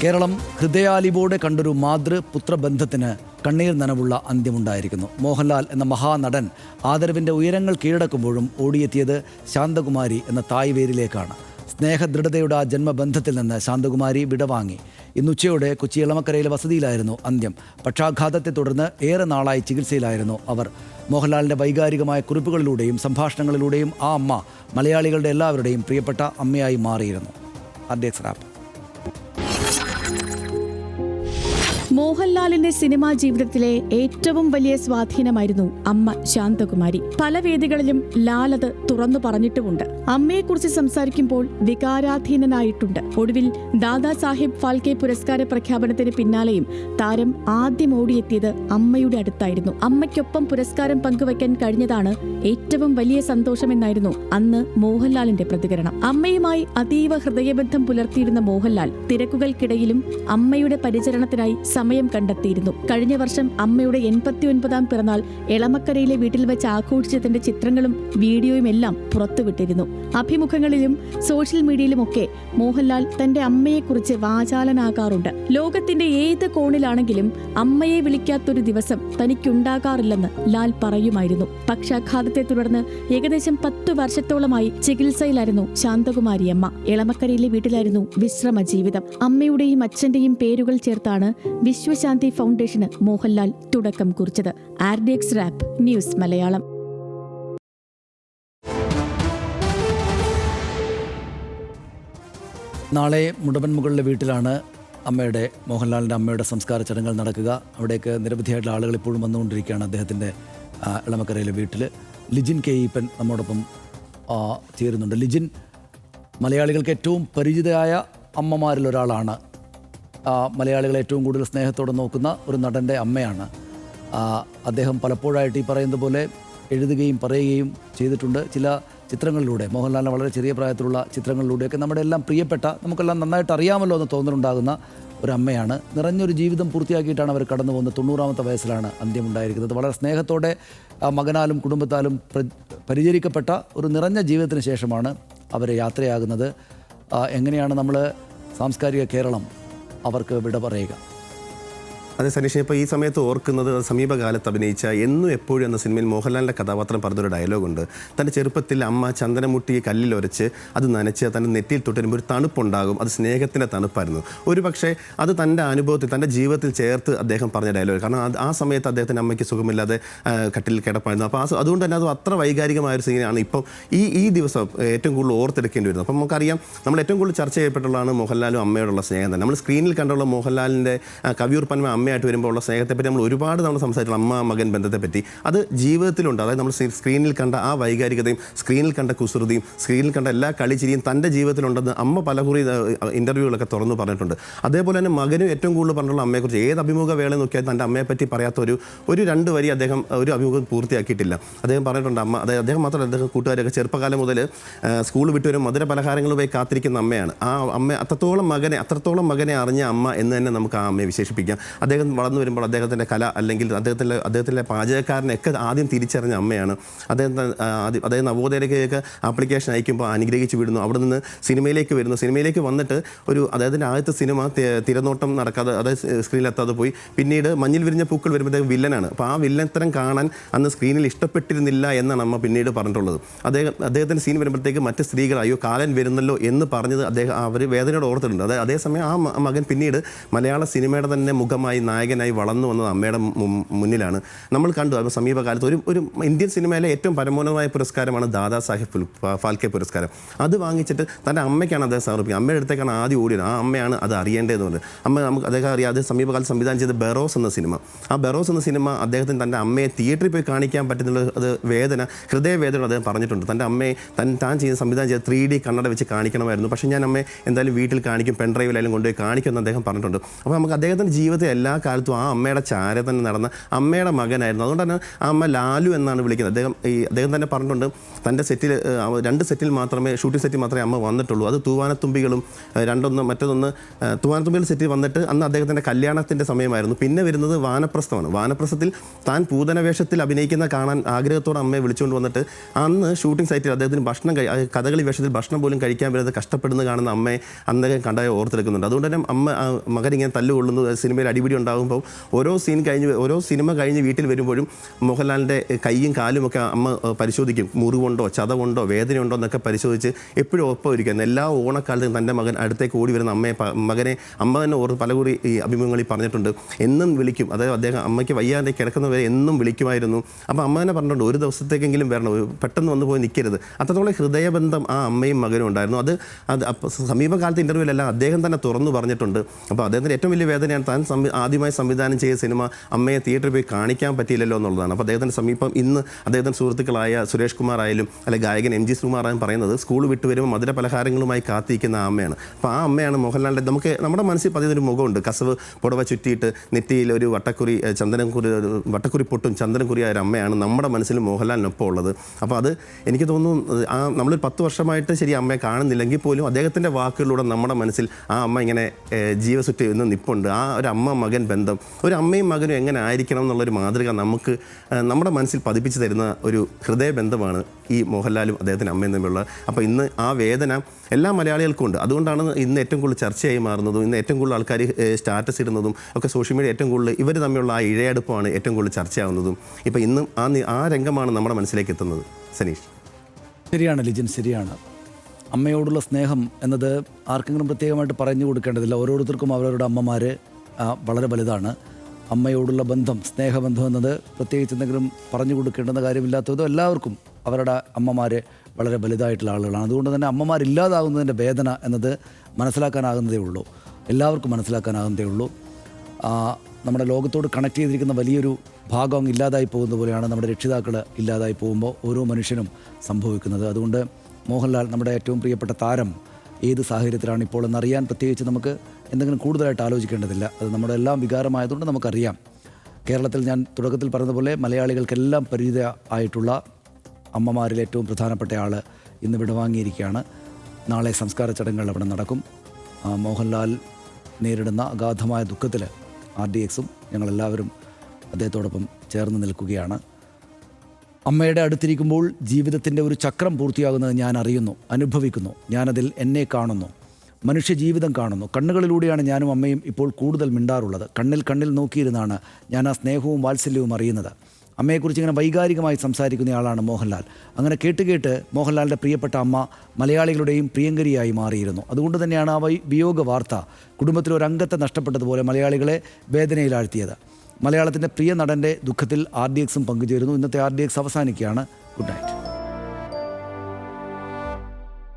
കേരളം ഹൃദയാലിവോടെ കണ്ടൊരു മാതൃപുത്രബന്ധത്തിന് കണ്ണീർ നനവുള്ള അന്ത്യമുണ്ടായിരിക്കുന്നു. മോഹൻലാൽ എന്ന മഹാനടൻ ആദരവിൻ്റെ ഉയരങ്ങൾ കീഴടക്കുമ്പോഴും ഓടിയെത്തിയത് ശാന്തകുമാരി എന്ന തായ്വേരിലേക്കാണ്. സ്നേഹദൃഢതയുടെ ആ ജന്മബന്ധത്തിൽ നിന്ന് ശാന്തകുമാരി വിടവാങ്ങി. ഇന്നുച്ചയോടെ കൊച്ചി എളമക്കരയിലെ വസതിയിലായിരുന്നു അന്ത്യം. പക്ഷാഘാതത്തെ തുടർന്ന് ഏറെ നാളായി ചികിത്സയിലായിരുന്നു അവർ. മോഹൻലാലിൻ്റെ വൈകാരികമായ കുറിപ്പുകളിലൂടെയും സംഭാഷണങ്ങളിലൂടെയും ആ അമ്മ മലയാളികളുടെ എല്ലാവരുടെയും പ്രിയപ്പെട്ട അമ്മയായി മാറിയിരുന്നു. RDX rap. മോഹൻലാലിന്റെ സിനിമാ ജീവിതത്തിലെ ഏറ്റവും വലിയ സ്വാധീനമായിരുന്നു അമ്മ ശാന്തകുമാരി. പല വേദികളിലും ലാൽ അത് തുറന്നു പറഞ്ഞിട്ടുമുണ്ട്. അമ്മയെക്കുറിച്ച് സംസാരിക്കുമ്പോൾ വികാരാധീനനായിട്ടുണ്ട്. ഒടുവിൽ ദാദാ സാഹിബ് ഫാൽക്കെ പുരസ്കാര പ്രഖ്യാപനത്തിന് പിന്നാലെയും താരം ആദ്യം ഓടിയെത്തിയത് അമ്മയുടെ അടുത്തായിരുന്നു. അമ്മയ്ക്കൊപ്പം പുരസ്കാരം പങ്കുവയ്ക്കാൻ കഴിഞ്ഞതാണ് ഏറ്റവും വലിയ സന്തോഷമെന്നായിരുന്നു അന്ന് മോഹൻലാലിന്റെ പ്രതികരണം. അമ്മയുമായി അതീവ ഹൃദയബന്ധം പുലർത്തിയിരുന്ന മോഹൻലാൽ തിരക്കുകൾക്കിടയിലും അമ്മയുടെ പരിചരണത്തിനായി സമയം കണ്ടെത്തിയിരുന്നു. കഴിഞ്ഞ വർഷം അമ്മയുടെ 89ാം പിറന്നാൾ എളമക്കരയിലെ വീട്ടിൽ വെച്ച് ആഘോഷിച്ചതിന്റെ ചിത്രങ്ങളും വീഡിയോയും എല്ലാം പുറത്തുവിട്ടിരുന്നു. അഭിമുഖങ്ങളിലും സോഷ്യൽ മീഡിയയിലുമൊക്കെ മോഹൻലാൽ തന്റെ അമ്മയെക്കുറിച്ച് വാചാലനാകാറുണ്ട്. ലോകത്തിന്റെ ഏത് കോണിലാണെങ്കിലും അമ്മയെ വിളിക്കാത്തൊരു ദിവസം തനിക്കുണ്ടാകാറില്ലെന്ന് ലാൽ പറയുമായിരുന്നു. പക്ഷാഘാതത്തെ തുടർന്ന് ഏകദേശം 10 വർഷത്തോളമായി ചികിത്സയിലായിരുന്നു ശാന്തകുമാരി അമ്മ. എളമക്കരയിലെ വീട്ടിലായിരുന്നു വിശ്രമ ജീവിതം. അമ്മയുടെയും അച്ഛന്റെയും പേരുകൾ ചേർത്താണ് വിശ്വശാന്തി ഫൗണ്ടേഷന് മോഹൻലാൽ തുടക്കം കുറിച്ചത്. RDX rap news Malayalam. നാളെ മുടവൻമുകളിലെ വീട്ടിലാണ് മോഹൻലാലിൻ്റെ അമ്മയുടെ സംസ്കാര ചടങ്ങുകൾ നടക്കുക. അവിടേക്ക് നിരവധിയായിട്ടുള്ള ആളുകൾ ഇപ്പോഴും വന്നുകൊണ്ടിരിക്കുകയാണ് അദ്ദേഹത്തിൻ്റെ എളമക്കരയിലെ വീട്ടിൽ. ലിജിൻ കെ ഈപ്പൻ നമ്മോടൊപ്പം ചേരുന്നുണ്ട്. ലിജിൻ, മലയാളികൾക്ക് ഏറ്റവും പരിചിതയായ അമ്മമാരിൽ ഒരാളാണ്. മലയാളികളെ ഏറ്റവും കൂടുതൽ സ്നേഹത്തോടെ നോക്കുന്ന ഒരു നടൻ്റെ അമ്മയാണ്. അദ്ദേഹം പലപ്പോഴായിട്ട് ഈ പറയുന്നത് പോലെ എഴുതുകയും പറയുകയും ചെയ്തിട്ടുണ്ട്. ചില ചിത്രങ്ങളിലൂടെ, മോഹൻലാലിന് വളരെ ചെറിയ പ്രായത്തിലുള്ള ചിത്രങ്ങളിലൂടെയൊക്കെ നമ്മുടെ എല്ലാം പ്രിയപ്പെട്ട, നമുക്കെല്ലാം നന്നായിട്ട് അറിയാമല്ലോ എന്ന് തോന്നലുണ്ടാകുന്ന ഒരു അമ്മയാണ്. നിറഞ്ഞൊരു ജീവിതം പൂർത്തിയാക്കിയിട്ടാണ് അവർ കടന്നു പോകുന്നത്. 90ാമത്തെ വയസ്സിലാണ് അന്ത്യമുണ്ടായിരിക്കുന്നത്. വളരെ സ്നേഹത്തോടെ മകനാലും കുടുംബത്താലും പരിചരിക്കപ്പെട്ട ഒരു നിറഞ്ഞ ജീവിതത്തിന് ശേഷമാണ് അവർ യാത്രയാകുന്നത്. എങ്ങനെയാണ് നമ്മൾ സാംസ്കാരിക കേരളം അവർക്ക് വിട പറയുക? അതെ സനീഷ, ഇപ്പോൾ ഈ സമയത്ത് ഓർക്കുന്നത് സമീപകാലത്ത് അഭിനയിച്ച എന്നും എപ്പോഴും എന്ന സിനിമയിൽ മോഹൻലാലിൻ്റെ കഥാപാത്രം പറഞ്ഞൊരു ഡയലോഗുണ്ട്. തൻ്റെ ചെറുപ്പത്തിൽ അമ്മ ചന്ദനമുട്ടി കല്ലിലൊരച്ച് അത് നനച്ച് തൻ്റെ നെറ്റിയിൽ തൊട്ടുവരുമ്പോൾ ഒരു തണുപ്പുണ്ടാകും. അത് സ്നേഹത്തിൻ്റെ തണുപ്പായിരുന്നു. ഒരു പക്ഷേ അത് തൻ്റെ അനുഭവത്തിൽ, തൻ്റെ ജീവിതത്തിൽ ചേർത്ത് അദ്ദേഹം പറഞ്ഞ ഡയലോഗ്. കാരണം ആ സമയത്ത് അദ്ദേഹത്തിൻ്റെ അമ്മയ്ക്ക് സുഖമില്ലാതെ കട്ടിൽ കിടപ്പായിരുന്നു. അപ്പോൾ അതുകൊണ്ട് തന്നെ അത് അത്ര വൈകാരികമായൊരു സീനാണ് ഇപ്പം ഈ ദിവസം ഏറ്റവും കൂടുതൽ ഓർത്തെടുക്കേണ്ടി വരുന്നത്. അപ്പം നമുക്കറിയാം, നമ്മൾ ഏറ്റവും കൂടുതൽ ചർച്ച ചെയ്യപ്പെട്ടുള്ളതാണ് മോഹൻലാലും അമ്മയോടുള്ള സ്നേഹം തന്നെ. നമ്മൾ സ്ക്രീനിൽ കണ്ടുള്ള മോഹൻലാലിൻ്റെ കവിയൂർപ്പന്മ അമ്മയായിട്ട് വരുമ്പോൾ ഉള്ള സ്നേഹത്തെപ്പറ്റി നമ്മൾ ഒരുപാട് നമ്മൾ സംസാരിച്ചിട്ടുള്ള അമ്മ മകൻ ബന്ധത്തെപ്പറ്റി. അത് ജീവിതത്തിലുണ്ട്. അതായത് നമ്മൾ സ്ക്രീനിൽ കണ്ട ആ വൈകാരികതയും സ്ക്രീനിൽ കണ്ട കുസൃതിയും സ്ക്രീനിൽ കണ്ട എല്ലാ കളിച്ചിരിയും തൻ്റെ ജീവിതത്തിലുണ്ടെന്ന് അമ്മ പലകുറി ഇൻ്റർവ്യൂകളൊക്കെ തുറന്നു പറഞ്ഞിട്ടുണ്ട്. അതേപോലെ തന്നെ മകനും ഏറ്റവും കൂടുതൽ പറഞ്ഞുള്ള അമ്മയെക്കുറിച്ച് ഏത് അഭിമുഖ വേള നോക്കിയാൽ തൻ്റെ അമ്മയെപ്പറ്റി പറയാത്ത ഒരു 2 വരി അദ്ദേഹം ഒരു അഭിമുഖം പൂർത്തിയാക്കിയിട്ടില്ല. അദ്ദേഹം പറഞ്ഞിട്ടുണ്ട് അമ്മ, അതായത് അദ്ദേഹം മാത്രമല്ല, അദ്ദേഹം കൂട്ടുകാരൊക്കെ ചെറുപ്പകാലം മുതൽ സ്കൂൾ വിട്ടു വരും മധുര പലഹാരങ്ങളുമായി കാത്തിരിക്കുന്ന അമ്മയാണ്. ആ അമ്മ അത്രത്തോളം മകനെ അറിഞ്ഞ അമ്മ എന്ന് തന്നെ നമുക്ക് ആ അമ്മയെ വിശേഷിപ്പിക്കാം. അദ്ദേഹം വളർന്നു വരുമ്പോൾ അദ്ദേഹത്തിൻ്റെ കല അല്ലെങ്കിൽ അദ്ദേഹത്തിൻ്റെ പാചകക്കാരനെയൊക്കെ ആദ്യം തിരിച്ചറിഞ്ഞ അമ്മയാണ്. അദ്ദേഹം നവോദയയിലേക്ക് ആപ്ലിക്കേഷൻ അയക്കുമ്പോൾ അനുഗ്രഹിച്ച് വിടുന്നു. അവിടെ നിന്ന് സിനിമയിലേക്ക് വരുന്നു. സിനിമയിലേക്ക് വന്നിട്ട് അദ്ദേഹത്തിൻ്റെ ആദ്യത്തെ സിനിമ തിരനോട്ടം നടക്കാതെ, അതായത് സ്ക്രീനിലെത്താതെ പോയി. പിന്നീട് മഞ്ഞിൽ വിരിഞ്ഞ പൂക്കൾ വരുമ്പോഴത്തേക്ക് വില്ലനാണ്. അപ്പോൾ ആ വില്ലത്തരം കാണാൻ അന്ന് സ്ക്രീനിൽ ഇഷ്ടപ്പെട്ടിരുന്നില്ല എന്നാണ് അമ്മ പിന്നീട് പറഞ്ഞിട്ടുള്ളത്. അദ്ദേഹത്തിൻ്റെ സീൻ വരുമ്പോഴത്തേക്ക് മറ്റ് സ്ത്രീകൾ അയ്യോ കാലൻ വരുന്നല്ലോ എന്ന് പറഞ്ഞത് അവർ വേദനയോട് ഓർത്തിട്ടുണ്ട്. അതേസമയം ആ മകൻ പിന്നീട് മലയാള സിനിമയുടെ തന്നെ മുഖമായി നായകനായി വളർന്നു വന്നത് അമ്മയുടെ മുന്നിലാണ്. നമ്മൾ കണ്ടു അത് സമീപകാലത്ത് ഒരു ഇന്ത്യൻ സിനിമയിലെ ഏറ്റവും പരമോന്നതമായ പുരസ്കാരമാണ് ദാദാ സാഹിബ് ഫാൽക്കെ പുരസ്കാരം. അത് വാങ്ങിച്ചിട്ട് തൻ്റെ അമ്മയ്ക്കാണ് അദ്ദേഹം സമർപ്പിക്കുന്നത്. അമ്മയുടെ അടുത്തേക്കാണ് ആദ്യം ഓടിയത്. ആ അമ്മയാണ് അത് അറിയേണ്ടതെന്നുണ്ട്. അദ്ദേഹം അറിയാം. അത് സമീപകാലത്ത് സംവിധാനം ചെയ്ത ബെറോസ് എന്ന സിനിമ. ആ ബെറോസ് എന്ന സിനിമ അദ്ദേഹത്തിന് തൻ്റെ അമ്മയെ തിയേറ്ററിൽ പോയി കാണിക്കാൻ പറ്റുന്നുള്ള അത് ഹൃദയവേദന അദ്ദേഹം പറഞ്ഞിട്ടുണ്ട്. തൻ്റെ അമ്മയെ താൻ സംവിധാനം ചെയ്ത 3D കണ്ണട വെച്ച് കാണിക്കണമായിരുന്നു. പക്ഷേ ഞാൻ അമ്മയെ എന്തായാലും വീട്ടിൽ കാണിക്കും, പെൻഡ്രൈവിലായാലും കൊണ്ടുപോയി കാണിക്കുമെന്ന് അദ്ദേഹം പറഞ്ഞിട്ടുണ്ട്. അപ്പോൾ നമുക്ക് അദ്ദേഹത്തിൻ്റെ ജീവിതത്തെ എല്ലാ കാലത്തും ആ അമ്മയുടെ ചാര തന്നെ നടന്ന അമ്മയുടെ മകനായിരുന്നു. അതുകൊണ്ട് തന്നെ ആ അമ്മ ലാലു എന്നാണ് വിളിക്കുന്നത്. അദ്ദേഹം തന്നെ പറഞ്ഞിട്ടുണ്ട്, തൻ്റെ സെറ്റിൽ 2 സെറ്റിൽ മാത്രമേ, ഷൂട്ടിംഗ് സെറ്റിൽ മാത്രമേ അമ്മ വന്നിട്ടുള്ളൂ. അത് തൂവാനത്തുമ്പികളും മറ്റൊന്ന് തൂവാനത്തുമ്പികൾ സെറ്റിൽ വന്നിട്ട് അന്ന് അദ്ദേഹത്തിൻ്റെ കല്യാണത്തിൻ്റെ സമയമായിരുന്നു. പിന്നെ വരുന്നത് വാനപ്രസ്ഥമാണ്. വാനപ്രസ്ഥത്തിൽ താൻ പൂതന വേഷത്തിൽ അഭിനയിക്കുന്ന കാണാൻ ആഗ്രഹത്തോടെ അമ്മയെ വിളിച്ചുകൊണ്ട് വന്നിട്ട് അന്ന് ഷൂട്ടിംഗ് സൈറ്റിൽ അദ്ദേഹത്തിന് കഥകളി വേഷത്തിൽ ഭക്ഷണം പോലും കഴിക്കാൻ വരുന്നത് കഷ്ടപ്പെടുന്ന കാണുന്ന അമ്മയെ അന്നേരം കണ്ടായി ഓർത്തെടുക്കുന്നുണ്ട്. അതുകൊണ്ട് തന്നെ മകൻ ഇങ്ങനെ തല്ലുകൊള്ളുന്നു, സിനിമയിൽ അടിപിടി ഉണ്ടാകുമ്പോൾ ഓരോ സിനിമ കഴിഞ്ഞ് വീട്ടിൽ വരുമ്പോഴും മോഹൻലാലിൻ്റെ കൈയും കാലും ഒക്കെ അമ്മ പരിശോധിക്കും. മുറിവുണ്ടോ, ചതവുണ്ടോ, വേദനയുണ്ടോ എന്നൊക്കെ പരിശോധിച്ച് എപ്പോഴും ഒപ്പം ഇരിക്കുന്നത്. എല്ലാ ഓണക്കാലത്തും തൻ്റെ മകൻ അടുത്തേക്ക് ഓടി വരുന്ന മകനെ അമ്മ തന്നെ പലകൂടി ഈ അഭിമുഖങ്ങളിൽ പറഞ്ഞിട്ടുണ്ട്, എന്നും വിളിക്കും. അതായത് അദ്ദേഹം അമ്മയ്ക്ക് വയ്യാതെ കിടക്കുന്നവരെ എന്നും വിളിക്കുമായിരുന്നു. അപ്പോൾ അമ്മ തന്നെ പറഞ്ഞിട്ടുണ്ട്, ഒരു ദിവസത്തേക്കെങ്കിലും വരണം, പെട്ടെന്ന് വന്ന് പോയി നിൽക്കരുത്. അത്രത്തോളം ഹൃദയബന്ധം ആ അമ്മയും മകനും ഉണ്ടായിരുന്നു. അത് സമീപകാലത്തെ ഇൻ്റർവ്യൂവിലെല്ലാം അദ്ദേഹം തന്നെ തുറന്നു പറഞ്ഞിട്ടുണ്ട്. അപ്പോൾ അദ്ദേഹത്തിൻ്റെ ഏറ്റവും വലിയ വേദനയാണ് താൻ ആദ്യമായി സംവിധാനം ചെയ്ത സിനിമ അമ്മയെ തിയേറ്ററിൽ പോയി കാണിക്കാൻ പറ്റിയില്ലല്ലോ എന്നുള്ളതാണ്. അപ്പോൾ അദ്ദേഹത്തിൻ്റെ സമീപം ഇന്ന് അദ്ദേഹത്തിൻ്റെ സുഹൃത്തുക്കളായ സുരേഷ് കുമാർ ആയാലും അല്ലെങ്കിൽ ഗായകൻ MG ശ്രീകുമാർ ആയാലും പറയുന്നത്, സ്കൂൾ വിട്ട് വരുമ്പോൾ മധുര പലഹാരങ്ങളുമായി കാത്തിരിക്കുന്ന ആ അമ്മയാണ്. അപ്പോൾ ആ അമ്മയാണ് മോഹൻലാലിൻ്റെ നമ്മുടെ മനസ്സിൽ പതിയൊരു മുഖമുണ്ട്. കസവ് പുടവ ചുറ്റിയിട്ട് നെറ്റിയിൽ ഒരു വട്ടക്കുറി പൊട്ടും ചന്ദനക്കുറിയായ ഒരു അമ്മയാണ് നമ്മുടെ മനസ്സിൽ മോഹൻലാലിനൊപ്പം ഉള്ളത്. അപ്പോൾ അത് എനിക്ക് തോന്നുന്നു, നമ്മളൊരു 10 വർഷമായിട്ട് ശരി അമ്മയെ കാണുന്നില്ലെങ്കിൽ പോലും അദ്ദേഹത്തിൻ്റെ വാക്കുകളിലൂടെ നമ്മുടെ മനസ്സിൽ ആ അമ്മ ഇങ്ങനെ ജീവസുറ്റി ഇന്ന് നിപ്പുണ്ട്. ആ ഒരു അമ്മ മകൻ ബന്ധം, ഒരു അമ്മയും മകനും എങ്ങനെ ആയിരിക്കണം എന്നുള്ളൊരു മാതൃക നമുക്ക് നമ്മുടെ മനസ്സിൽ പതിപ്പിച്ച് തരുന്ന ഒരു ഹൃദയബന്ധമാണ് ഈ മോഹൻലാലും അദ്ദേഹത്തിൻ്റെ അമ്മയും തമ്മിലുള്ള. അപ്പോൾ ഇന്ന് ആ വേദന എല്ലാ മലയാളികൾക്കും ഉണ്ട്. അതുകൊണ്ടാണ് ഇന്ന് ഏറ്റവും കൂടുതൽ ചർച്ചയായി മാറുന്നതും ഇന്ന് ഏറ്റവും കൂടുതൽ ആൾക്കാർ സ്റ്റാറ്റസ് ഇടുന്നതും ഒക്കെ സോഷ്യൽ മീഡിയ ഏറ്റവും കൂടുതൽ ഇവർ തമ്മിലുള്ള ആ ഇഴയടുപ്പമാണ് ഏറ്റവും കൂടുതൽ ചർച്ചയാവുന്നതും. ഇപ്പോൾ ഇന്നും ആ രംഗമാണ് നമ്മുടെ മനസ്സിലേക്ക് എത്തുന്നത്. സനീഷ്, ശരിയാണ് ലിജിൻ, ശരിയാണ്. അമ്മയോടുള്ള സ്നേഹം എന്നത് ആർക്കെങ്കിലും പ്രത്യേകമായിട്ട് പറഞ്ഞു കൊടുക്കേണ്ടതില്ല. ഓരോരുത്തർക്കും അവരവരുടെ അമ്മമാർ വളരെ വലുതാണ്. അമ്മയോടുള്ള ബന്ധം, സ്നേഹബന്ധം എന്നത് പ്രത്യേകിച്ച് എന്തെങ്കിലും പറഞ്ഞു കൊടുക്കേണ്ടുന്ന കാര്യമില്ലാത്തതോ എല്ലാവർക്കും അവരുടെ അമ്മമാർ വളരെ വലുതായിട്ടുള്ള ആളുകളാണ്. അതുകൊണ്ട് തന്നെ അമ്മമാരില്ലാതാകുന്നതിൻ്റെ വേദന എന്നത് മനസ്സിലാക്കാനാകുന്നതേ ഉള്ളൂ, എല്ലാവർക്കും മനസ്സിലാക്കാനാകുന്നതേ ഉള്ളൂ. നമ്മുടെ ലോകത്തോട് കണക്ട് ചെയ്തിരിക്കുന്ന വലിയൊരു ഭാഗം അങ്ങ് ഇല്ലാതായി പോകുന്ന പോലെയാണ് നമ്മുടെ രക്ഷിതാക്കൾ ഇല്ലാതായി പോകുമ്പോൾ ഓരോ മനുഷ്യനും സംഭവിക്കുന്നത്. അതുകൊണ്ട് മോഹൻലാൽ, നമ്മുടെ ഏറ്റവും പ്രിയപ്പെട്ട താരം, ഏത് സാഹചര്യത്തിലാണ് ഇപ്പോൾ എന്നറിയാൻ പ്രത്യേകിച്ച് നമുക്ക് എന്തെങ്കിലും കൂടുതലായിട്ട് ആലോചിക്കേണ്ടതില്ല. അത് നമ്മുടെ എല്ലാം വികാരമായതുകൊണ്ട് നമുക്കറിയാം. കേരളത്തിൽ ഞാൻ തുടക്കത്തിൽ പറഞ്ഞതുപോലെ മലയാളികൾക്കെല്ലാം പരിചിത ആയിട്ടുള്ള അമ്മമാരിൽ ഏറ്റവും പ്രധാനപ്പെട്ട ആൾ ഇന്ന് വിടവാങ്ങിയിരിക്കുകയാണ്. നാളെ സംസ്കാര ചടങ്ങുകൾ അവിടെ നടക്കും. മോഹൻലാൽ നേരിടുന്ന അഗാധമായ ദുഃഖത്തിൽ RDXും ഞങ്ങളെല്ലാവരും അദ്ദേഹത്തോടൊപ്പം ചേർന്ന് നിൽക്കുകയാണ്. അമ്മയുടെ അടുത്തിരിക്കുമ്പോൾ ജീവിതത്തിൻ്റെ ഒരു ചക്രം പൂർത്തിയാകുന്നത് ഞാൻ അറിയുന്നു, അനുഭവിക്കുന്നു. ഞാനതിൽ എന്നെ കാണുന്നു, മനുഷ്യജീവിതം കാണുന്നു. കണ്ണുകളിലൂടെയാണ് ഞാനും അമ്മയും ഇപ്പോൾ കൂടുതൽ മിണ്ടാറുള്ളത്. കണ്ണിൽ നോക്കിയിരുന്നാണ് ഞാൻ ആ സ്നേഹവും വാത്സല്യവും അറിയുന്നത്. അമ്മയെക്കുറിച്ച് ഇങ്ങനെ വൈകാരികമായി സംസാരിക്കുന്നയാളാണ് മോഹൻലാൽ. അങ്ങനെ കേട്ട് മോഹൻലാലിൻ്റെ പ്രിയപ്പെട്ട അമ്മ മലയാളികളുടെയും പ്രിയങ്കരിയായി മാറിയിരുന്നു. അതുകൊണ്ട് തന്നെയാണ് ആ വിയോഗ വാർത്ത കുടുംബത്തിലൊരംഗത്തെ നഷ്ടപ്പെട്ടതുപോലെ മലയാളികളെ വേദനയിലാഴ്ത്തിയത്. മലയാളത്തിൻ്റെ പ്രിയ നടൻ്റെ ദുഃഖത്തിൽ RDXും പങ്കുചേരുന്നു. ഇന്നത്തെ RDX അവസാനിക്കുകയാണ്. Good night.